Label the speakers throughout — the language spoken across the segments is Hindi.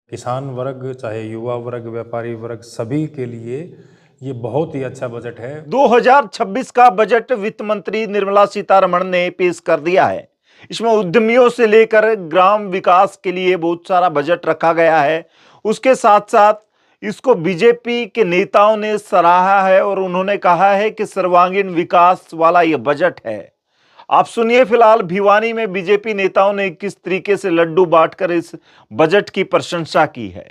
Speaker 1: किसान वर्ग, चाहे युवा वर्ग, व्यापारी वर्ग, सभी के लिए ये बहुत ही अच्छा बजट है।
Speaker 2: 2026 का बजट वित्त मंत्री निर्मला सीतारमण ने पेश कर दिया है। इसमें उद्यमियों से लेकर ग्राम विकास के लिए बहुत सारा बजट रखा गया है। उसके साथ साथ इसको बीजेपी के नेताओं ने सराहा है और उन्होंने कहा है कि सर्वांगीण विकास वाला यह बजट है। आप सुनिए फिलहाल भिवानी में बीजेपी नेताओं ने किस तरीके से लड्डू बांटकर इस बजट की प्रशंसा की है।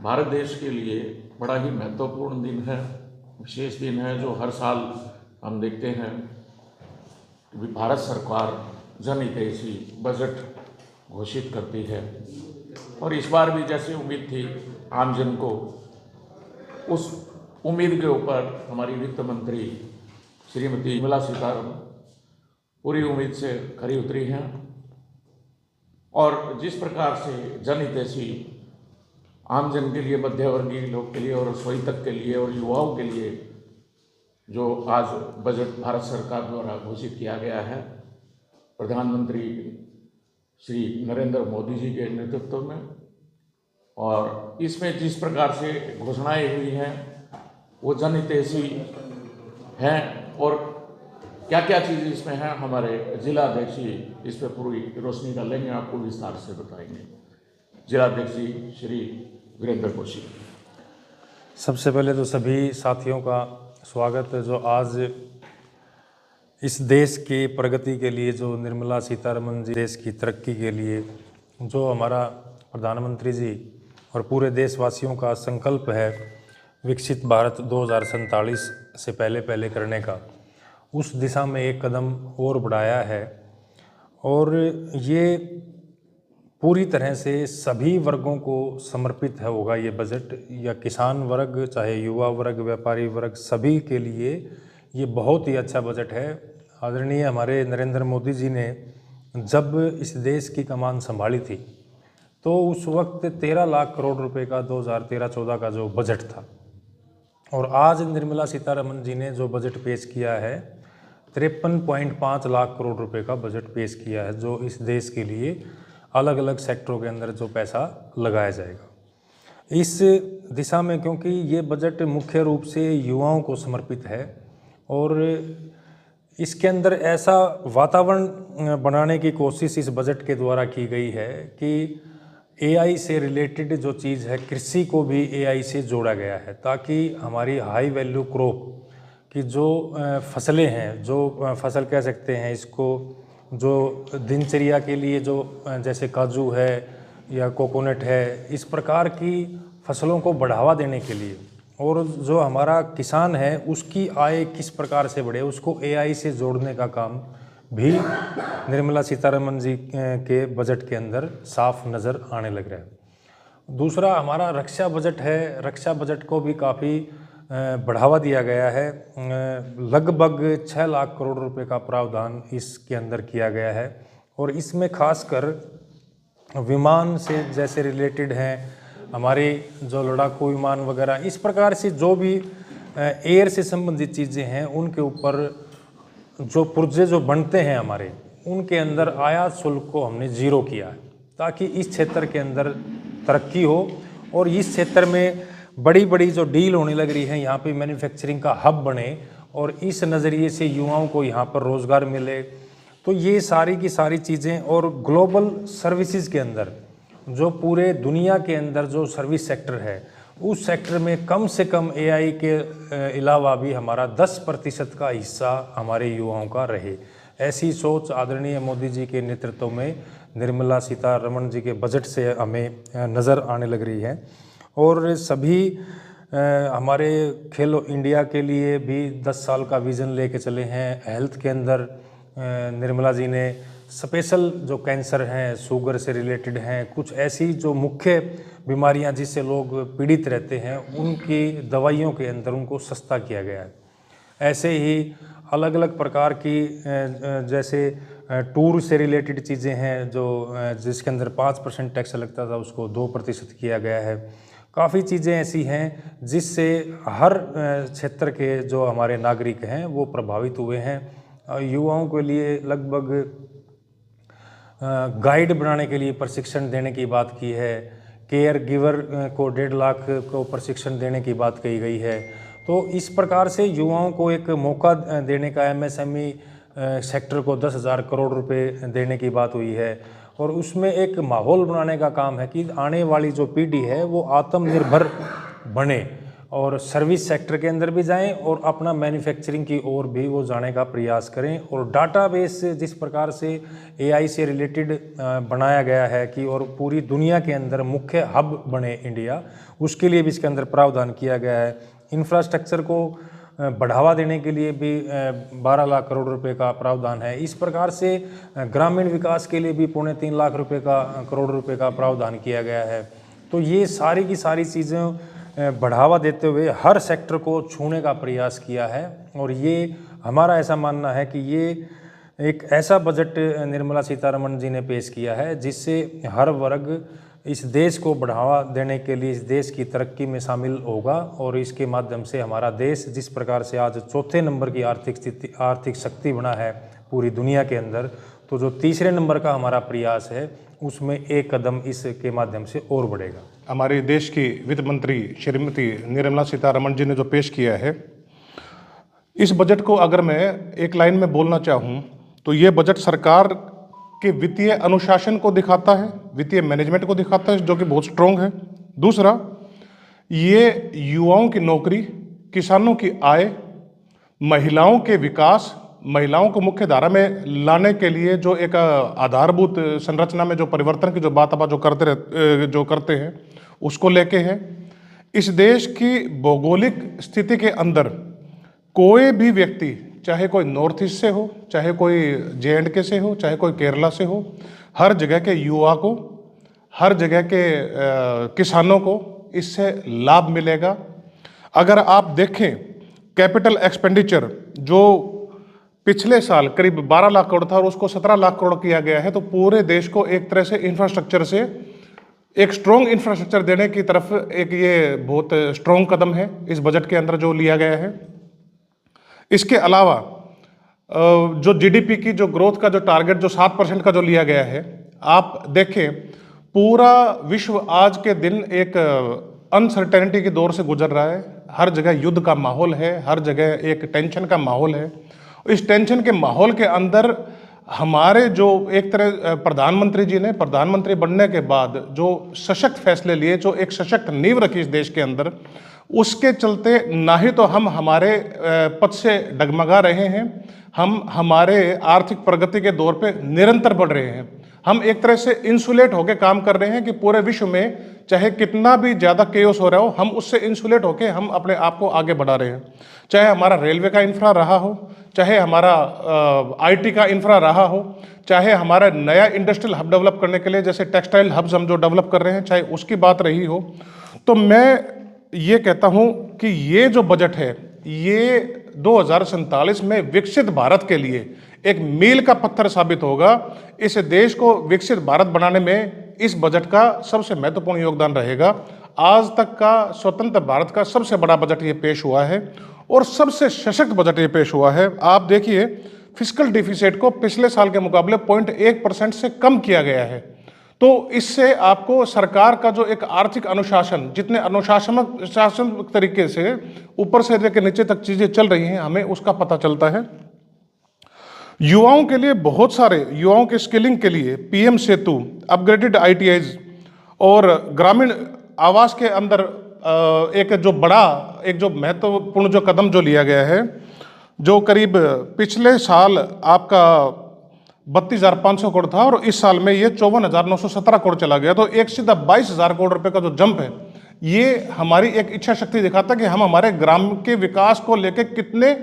Speaker 3: भारत देश के लिए बड़ा ही महत्वपूर्ण दिन है, विशेष दिन है, जो हर साल हम देखते हैं कि भारत सरकार जनहितैषी बजट घोषित करती है। और इस बार भी जैसे उम्मीद थी आमजन को, उस उम्मीद के ऊपर हमारी वित्त मंत्री श्रीमती निर्मला सीतारमण पूरी उम्मीद से खरी उतरी हैं। और जिस प्रकार से जनहितैषी आमजन के लिए, मध्यवर्गीय लोग के लिए और रसोई तक के लिए और युवाओं के लिए जो आज बजट भारत सरकार द्वारा घोषित किया गया है, प्रधानमंत्री श्री नरेंद्र मोदी जी के नेतृत्व में, और इसमें जिस प्रकार से घोषणाएं हुई हैं वो जनहितैषी हैं। और क्या क्या चीज़ इसमें है, हमारे जिलाध्यक्ष इस पर पूरी रोशनी डालेंगे, आपको विस्तार से बताएंगे। जिलाध्यक्ष श्री वीरेंद्र कौशिक।
Speaker 1: सबसे पहले तो सभी साथियों का स्वागत है जो आज इस देश के प्रगति के लिए, जो निर्मला सीतारमण जी देश की तरक्की के लिए, जो हमारा प्रधानमंत्री जी और पूरे देशवासियों का संकल्प है विकसित भारत 2047 से पहले करने का, उस दिशा में एक कदम और बढ़ाया है। और ये पूरी तरह से सभी वर्गों को समर्पित है होगा ये बजट, या किसान वर्ग, चाहे युवा वर्ग, व्यापारी वर्ग, सभी के लिए ये बहुत ही अच्छा बजट है। आदरणीय हमारे नरेंद्र मोदी जी ने जब इस देश की कमान संभाली थी तो उस वक्त 13 लाख करोड़ रुपए का 2013-14 का जो बजट था, और आज निर्मला सीतारमण जी ने जो बजट पेश किया है 53.5 लाख करोड़ रुपए का बजट पेश किया है, जो इस देश के लिए अलग अलग सेक्टरों के अंदर जो पैसा लगाया जाएगा इस दिशा में, क्योंकि ये बजट मुख्य रूप से युवाओं को समर्पित है। और इसके अंदर ऐसा वातावरण बनाने की कोशिश इस बजट के द्वारा की गई है कि एआई से रिलेटेड जो चीज़ है, कृषि को भी एआई से जोड़ा गया है, ताकि हमारी हाई वैल्यू क्रॉप की जो फसलें हैं, जो फसल कह सकते हैं इसको, जो दिनचर्या के लिए जो जैसे काजू है या कोकोनट है, इस प्रकार की फसलों को बढ़ावा देने के लिए, और जो हमारा किसान है उसकी आय किस प्रकार से बढ़े, उसको एआई से जोड़ने का काम भी निर्मला सीतारमण जी के बजट के अंदर साफ नज़र आने लग रहा है। दूसरा हमारा रक्षा बजट है। रक्षा बजट को भी काफ़ी बढ़ावा दिया गया है। लगभग 6 लाख करोड़ रुपए का प्रावधान इसके अंदर किया गया है, और इसमें खासकर विमान से जैसे रिलेटेड हैं, हमारे जो लड़ाकू विमान वगैरह, इस प्रकार से जो भी एयर से संबंधित चीज़ें हैं उनके ऊपर जो पुर्जे जो बनते हैं हमारे, उनके अंदर आयात शुल्क को हमने ज़ीरो किया है, ताकि इस क्षेत्र के अंदर तरक्की हो और इस क्षेत्र में बड़ी बड़ी जो डील होने लग रही है यहाँ पे मैन्युफैक्चरिंग का हब बने और इस नज़रिए से युवाओं को यहाँ पर रोज़गार मिले। तो ये सारी की सारी चीज़ें, और ग्लोबल सर्विसेज के अंदर जो पूरे दुनिया के अंदर जो सर्विस सेक्टर है, उस सेक्टर में कम से कम एआई के अलावा भी हमारा 10% का हिस्सा हमारे युवाओं का रहे, ऐसी सोच आदरणीय मोदी जी के नेतृत्व में निर्मला सीतारमण जी के बजट से हमें नज़र आने लग रही है। और सभी हमारे खेलो इंडिया के लिए भी 10 साल का विज़न लेके चले हैं। हेल्थ के अंदर निर्मला जी ने स्पेशल जो कैंसर हैं, शुगर से रिलेटेड हैं, कुछ ऐसी जो मुख्य बीमारियां जिससे लोग पीड़ित रहते हैं, उनकी दवाइयों के अंदर उनको सस्ता किया गया है। ऐसे ही अलग अलग प्रकार की जैसे टूर से रिलेटेड चीज़ें हैं, जो जिसके अंदर 5% टैक्स लगता था उसको 2% किया गया है। काफ़ी चीज़ें ऐसी हैं जिससे हर क्षेत्र के जो हमारे नागरिक हैं वो प्रभावित हुए हैं। युवाओं के लिए लगभग गाइड बनाने के लिए प्रशिक्षण देने की बात की है, केयर गिवर को 1.5 लाख को प्रशिक्षण देने की बात कही गई है। तो इस प्रकार से युवाओं को एक मौका देने का एमएसएमई सेक्टर को 10,000 करोड़ रुपए देने की बात हुई है और उसमें एक माहौल बनाने का काम है कि आने वाली जो पीढ़ी है वो आत्मनिर्भर बने और सर्विस सेक्टर के अंदर भी जाएं और अपना मैन्युफैक्चरिंग की ओर भी वो जाने का प्रयास करें। और डाटाबेस जिस प्रकार से एआई से रिलेटेड बनाया गया है कि और पूरी दुनिया के अंदर मुख्य हब बने इंडिया, उसके लिए भी इसके अंदर प्रावधान किया गया है। इंफ्रास्ट्रक्चर को बढ़ावा देने के लिए भी 12 लाख करोड़ रुपए का प्रावधान है। इस प्रकार से ग्रामीण विकास के लिए भी 3.25 लाख करोड़ रुपए का प्रावधान किया गया है। तो ये सारी की सारी चीज़ें बढ़ावा देते हुए हर सेक्टर को छूने का प्रयास किया है और ये हमारा ऐसा मानना है कि ये एक ऐसा बजट निर्मला सीतारमण जी ने पेश किया है जिससे हर वर्ग इस देश को बढ़ावा देने के लिए इस देश की तरक्की में शामिल होगा और इसके माध्यम से हमारा देश जिस प्रकार से आज 4थे नंबर की आर्थिक शक्ति बना है पूरी दुनिया के अंदर, तो जो 3रे नंबर का हमारा प्रयास है उसमें एक कदम इसके माध्यम से और बढ़ेगा।
Speaker 4: हमारे देश की वित्त मंत्री श्रीमती निर्मला सीतारमण जी ने जो पेश किया है, इस बजट को अगर मैं एक लाइन में बोलना चाहूँ तो ये बजट सरकार के वित्तीय अनुशासन को दिखाता है, वित्तीय मैनेजमेंट को दिखाता है जो कि बहुत स्ट्रॉन्ग है। दूसरा, ये युवाओं की नौकरी, किसानों की आय, महिलाओं के विकास, महिलाओं को मुख्य धारा में लाने के लिए जो एक आधारभूत संरचना में जो परिवर्तन की जो बात आप जो करते हैं उसको लेके है। इस देश की भौगोलिक स्थिति के अंदर कोई भी व्यक्ति, चाहे कोई नॉर्थ ईस्ट से हो, चाहे कोई J&K से हो, चाहे कोई केरला से हो, हर जगह के युवा को, हर जगह के किसानों को इससे लाभ मिलेगा। अगर आप देखें कैपिटल एक्सपेंडिचर जो पिछले साल करीब 12 लाख करोड़ था और उसको 17 लाख करोड़ किया गया है, तो पूरे देश को एक तरह से इंफ्रास्ट्रक्चर से एक स्ट्रॉन्ग इंफ्रास्ट्रक्चर देने की तरफ एक ये बहुत स्ट्रॉन्ग कदम है इस बजट के अंदर जो लिया गया है। इसके अलावा जो जीडीपी की जो ग्रोथ का जो टारगेट जो 7% का जो लिया गया है, आप देखें पूरा विश्व आज के दिन एक अनसर्टेनिटी के दौर से गुजर रहा है। हर जगह युद्ध का माहौल है, हर जगह एक टेंशन का माहौल है। इस टेंशन के माहौल के अंदर हमारे जो एक तरह प्रधानमंत्री जी ने प्रधानमंत्री बनने के बाद जो सशक्त फैसले लिए, जो एक सशक्त नींव रखी इस देश के अंदर, उसके चलते ना ही तो हम हमारे पद से डगमगा रहे हैं, हम हमारे आर्थिक प्रगति के दौर पे निरंतर बढ़ रहे हैं। हम एक तरह से इंसुलेट होकर काम कर रहे हैं कि पूरे विश्व में चाहे कितना भी ज़्यादा केओस हो रहा हो, हम उससे इंसुलेट होकर हम अपने आप को आगे बढ़ा रहे हैं। चाहे हमारा रेलवे का इंफ्रा रहा हो, चाहे हमारा आईटी का इंफ्रा रहा हो, चाहे हमारा नया इंडस्ट्रियल हब डेवलप करने के लिए जैसे टेक्सटाइल हब्स हम जो डेवलप कर रहे हैं, चाहे उसकी बात रही हो। तो मैं ये कहता हूँ कि ये जो बजट है ये 2047 में विकसित भारत के लिए एक मील का पत्थर साबित होगा। इस देश को विकसित भारत बनाने में इस बजट का सबसे महत्वपूर्ण योगदान रहेगा। आज तक का स्वतंत्र भारत का सबसे बड़ा बजट ये पेश हुआ है और सबसे सशक्त बजट ये पेश हुआ है। आप देखिए फिस्कल डिफिसिट को पिछले साल के मुकाबले 0.1% से कम किया गया है। तो इससे आपको सरकार का जो एक आर्थिक अनुशासन, जितने अनुशासन तरीके से ऊपर से लेकर नीचे तक चीजें चल रही हैं, हमें उसका पता चलता है। युवाओं के लिए बहुत सारे, युवाओं के स्किलिंग के लिए PM सेतु, अपग्रेडेड ITIs और ग्रामीण आवास के अंदर एक जो बड़ा, एक जो महत्वपूर्ण जो कदम जो लिया गया है, जो करीब पिछले साल आपका 32,500 करोड़ था और इस साल में ये 54,917 करोड़ चला गया। तो एक सीधा 22,000 करोड़ रुपए का जो जंप है, ये हमारी एक इच्छा शक्ति दिखाता है कि हम हमारे ग्राम के विकास को लेकर कितने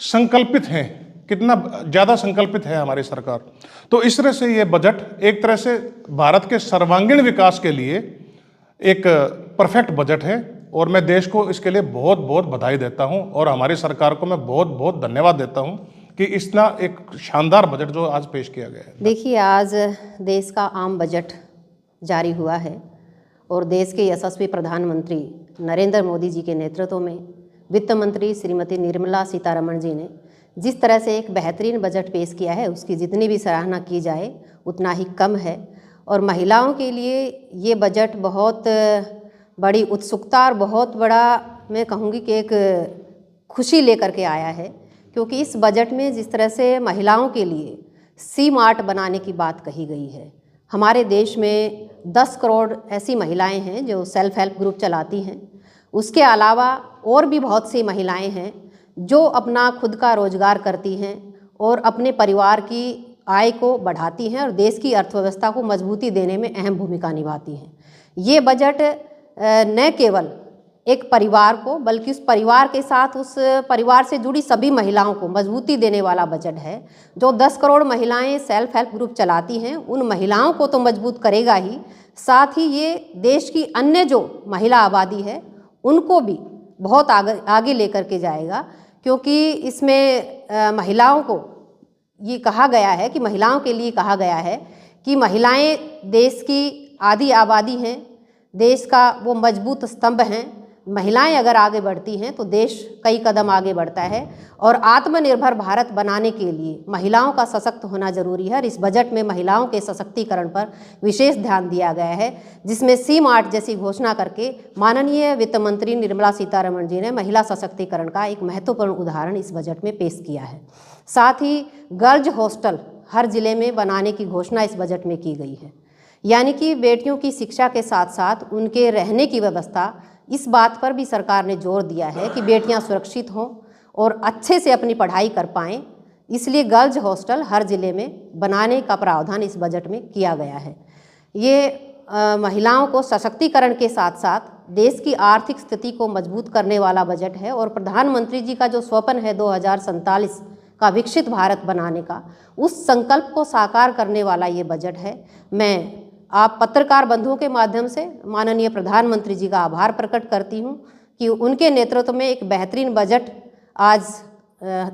Speaker 4: संकल्पित हैं, कितना ज़्यादा संकल्पित है हमारी सरकार। तो इस तरह से ये बजट एक तरह से भारत के सर्वांगीण विकास के लिए एक परफेक्ट बजट है और मैं देश को इसके लिए बहुत बहुत बधाई देता हूं और हमारी सरकार को मैं बहुत बहुत धन्यवाद देता हूं कि इतना एक शानदार बजट जो आज पेश किया गया है।
Speaker 5: देखिए, आज देश का आम बजट जारी हुआ है और देश के यशस्वी प्रधानमंत्री नरेंद्र मोदी जी के नेतृत्व में वित्त मंत्री श्रीमती निर्मला सीतारमण जी ने जिस तरह से एक बेहतरीन बजट पेश किया है उसकी जितनी भी सराहना की जाए उतना ही कम है। और महिलाओं के लिए ये बजट बहुत बड़ी उत्सुकता और बहुत बड़ा, मैं कहूँगी कि एक खुशी लेकर के आया है, क्योंकि इस बजट में जिस तरह से महिलाओं के लिए सी मार्ट बनाने की बात कही गई है। हमारे देश में 10 करोड़ ऐसी महिलाएं हैं जो सेल्फ हेल्प ग्रुप चलाती हैं। उसके अलावा और भी बहुत सी महिलाएं हैं जो अपना खुद का रोजगार करती हैं और अपने परिवार की आय को बढ़ाती हैं और देश की अर्थव्यवस्था को मजबूती देने में अहम भूमिका निभाती हैं। ये बजट न केवल एक परिवार को बल्कि उस परिवार के साथ उस परिवार से जुड़ी सभी महिलाओं को मजबूती देने वाला बजट है। जो 10 करोड़ महिलाएं सेल्फ हेल्प ग्रुप चलाती हैं उन महिलाओं को तो मजबूत करेगा ही, साथ ही ये देश की अन्य जो महिला आबादी है उनको भी बहुत आगे लेकर के जाएगा, क्योंकि इसमें महिलाओं को ये कहा गया है कि महिलाओं के लिए कहा गया है कि महिलाएं देश की आधी आबादी हैं, देश का वो मजबूत स्तंभ हैं। महिलाएं अगर आगे बढ़ती हैं तो देश कई कदम आगे बढ़ता है। और आत्मनिर्भर भारत बनाने के लिए महिलाओं का सशक्त होना जरूरी है और इस बजट में महिलाओं के सशक्तिकरण पर विशेष ध्यान दिया गया है, जिसमें सी मार्ट जैसी घोषणा करके माननीय वित्त मंत्री निर्मला सीतारमण जी ने महिला सशक्तिकरण का एक महत्वपूर्ण उदाहरण इस बजट में पेश किया है। साथ ही गर्ल्स हॉस्टल हर जिले में बनाने की घोषणा इस बजट में की गई है, यानी कि बेटियों की शिक्षा के साथ साथ उनके रहने की व्यवस्था, इस बात पर भी सरकार ने जोर दिया है कि बेटियां सुरक्षित हों और अच्छे से अपनी पढ़ाई कर पाएं। इसलिए गर्ल्स हॉस्टल हर ज़िले में बनाने का प्रावधान इस बजट में किया गया है। ये महिलाओं को सशक्तिकरण के साथ साथ देश की आर्थिक स्थिति को मजबूत करने वाला बजट है और प्रधानमंत्री जी का जो स्वप्न है 2047 का विकसित भारत बनाने का, उस संकल्प को साकार करने वाला ये बजट है। मैं आप पत्रकार बंधुओं के माध्यम से माननीय प्रधानमंत्री जी का आभार प्रकट करती हूँ कि उनके नेतृत्व में एक बेहतरीन बजट आज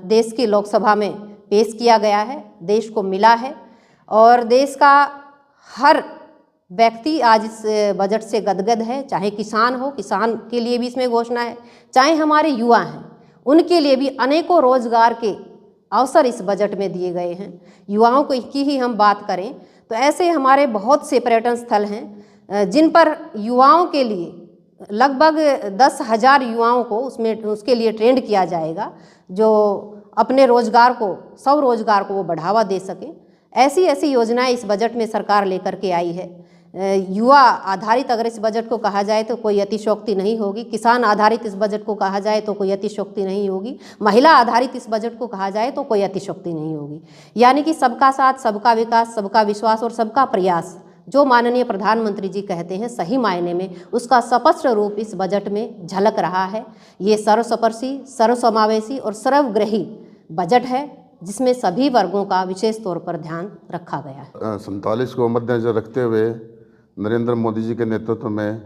Speaker 5: देश की लोकसभा में पेश किया गया है, देश को मिला है और देश का हर व्यक्ति आज इस बजट से गदगद है। चाहे किसान हो, किसान के लिए भी इसमें घोषणा है, चाहे हमारे युवा हैं उनके लिए भी अनेकों रोजगार के अवसर इस बजट में दिए गए हैं। युवाओं की ही हम बात करें तो ऐसे हमारे बहुत से पर्यटन स्थल हैं जिन पर युवाओं के लिए लगभग 10,000 युवाओं को उसके लिए ट्रेंड किया जाएगा, जो अपने रोजगार को, स्वरोजगार को वो बढ़ावा दे सके। ऐसी ऐसी योजनाएं इस बजट में सरकार लेकर के आई है। युवा आधारित अगर इस बजट को कहा जाए तो कोई अतिशयोक्ति नहीं होगी, किसान आधारित इस बजट को कहा जाए तो कोई अतिशयोक्ति नहीं होगी, महिला आधारित इस बजट को कहा जाए तो कोई अतिशयोक्ति नहीं होगी। यानी कि सबका साथ, सबका विकास, सबका विश्वास और सबका प्रयास जो माननीय प्रधानमंत्री जी कहते हैं, सही मायने में उसका स्पष्ट रूप इस बजट में झलक रहा है। ये सर्वस्पर्शी, सर्वसमावेशी और सर्वग्राही बजट है जिसमें सभी वर्गों का विशेष तौर पर ध्यान रखा गया है।
Speaker 6: 47 को मद्देनजर रखते हुए नरेंद्र मोदी जी के नेतृत्व में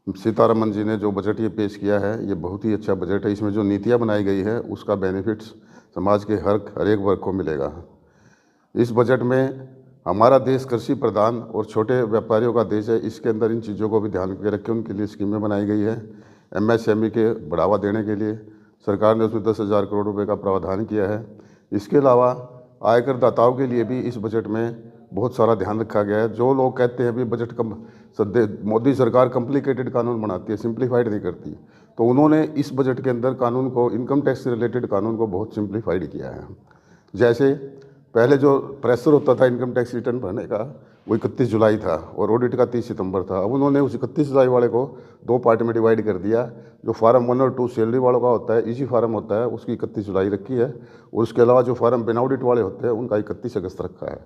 Speaker 6: सीतारमण जी ने जो बजट ये पेश किया है, ये बहुत ही अच्छा बजट है। इसमें जो नीतियाँ बनाई गई है उसका बेनिफिट्स समाज के हर एक वर्ग को मिलेगा। इस बजट में हमारा देश कृषि प्रधान और छोटे व्यापारियों का देश है, इसके अंदर इन चीज़ों को भी ध्यान में रख के उनके लिए स्कीमें बनाई गई है। MSME के बढ़ावा देने के लिए सरकार ने उसमें 10,000 करोड़ रुपए का प्रावधान किया है। इसके अलावा आयकर दाताओं के लिए भी इस बजट में बहुत सारा ध्यान रखा गया है। जो लोग कहते हैं अभी बजट मोदी सरकार कॉम्प्लिकेटेड कानून बनाती है, सिंप्लीफाइड नहीं करती, तो उन्होंने इस बजट के अंदर कानून को, इनकम टैक्स से रिलेटेड कानून को बहुत सिंप्लीफाइड किया है। जैसे पहले जो प्रेशर होता था इनकम टैक्स रिटर्न भरने का, वो 31 जुलाई था और ऑडिट का 30 सितंबर था। अब उन्होंने उस 31 जुलाई वाले को 2 पार्ट में डिवाइड कर दिया। जो फार्म 1 और 2 सैलरी वालों का होता है, इजी फार्म होता है, उसकी 31 जुलाई रखी है और उसके अलावा जो फार्म बिना ऑडिट वाले होते हैं उनका 31 अगस्त रखा है।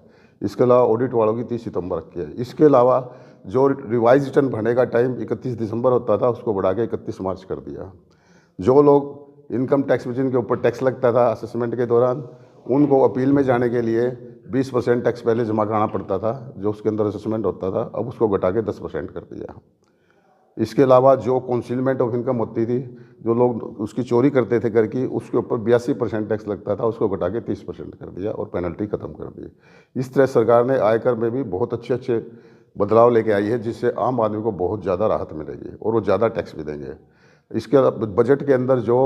Speaker 6: इसके अलावा ऑडिट वालों की 30 सितंबर रखी है। इसके अलावा जो रिवाइज रिटर्न भरने का टाइम 31 दिसंबर होता था उसको बढ़ा के 31 मार्च कर दिया। जो लोग इनकम टैक्स में जिनके ऊपर टैक्स लगता था असेसमेंट के दौरान, उनको अपील में जाने के लिए 20% टैक्स पहले जमा कराना पड़ता था, जो उसके अंदर असेसमेंट होता था, अब उसको घटा के 10% कर दिया। इसके अलावा जो कॉन्सीलमेंट ऑफ इनकम होती थी, जो लोग उसकी चोरी करते थे घर की, उसके ऊपर 82% टैक्स लगता था, उसको घटा के 30% कर दिया और पेनल्टी खत्म कर दी। इस तरह सरकार ने आयकर में भी बहुत अच्छे बदलाव लेके आई है, जिससे आम आदमी को बहुत ज़्यादा राहत मिलेगी और वो ज़्यादा टैक्स भी देंगे। इसके बजट के अंदर जो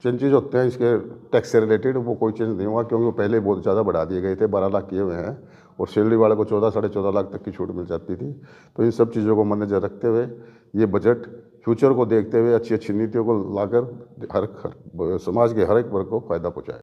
Speaker 6: चेंजेज होते हैं इसके टैक्स से रिलेटेड, वो कोई चेंज नहीं हुआ क्योंकि वो पहले बहुत ज़्यादा बढ़ा दिए गए थे, 12 लाख किए हुए हैं और सैलरी वाले को 14 साढ़े 14 लाख तक की छूट मिल जाती थी। तो इन सब चीज़ों को मद्देनजर रखते हुए ये बजट फ्यूचर को देखते हुए अच्छी अच्छी नीतियों को लाकर हर समाज के हर एक वर्ग को फ़ायदा पहुँचाए।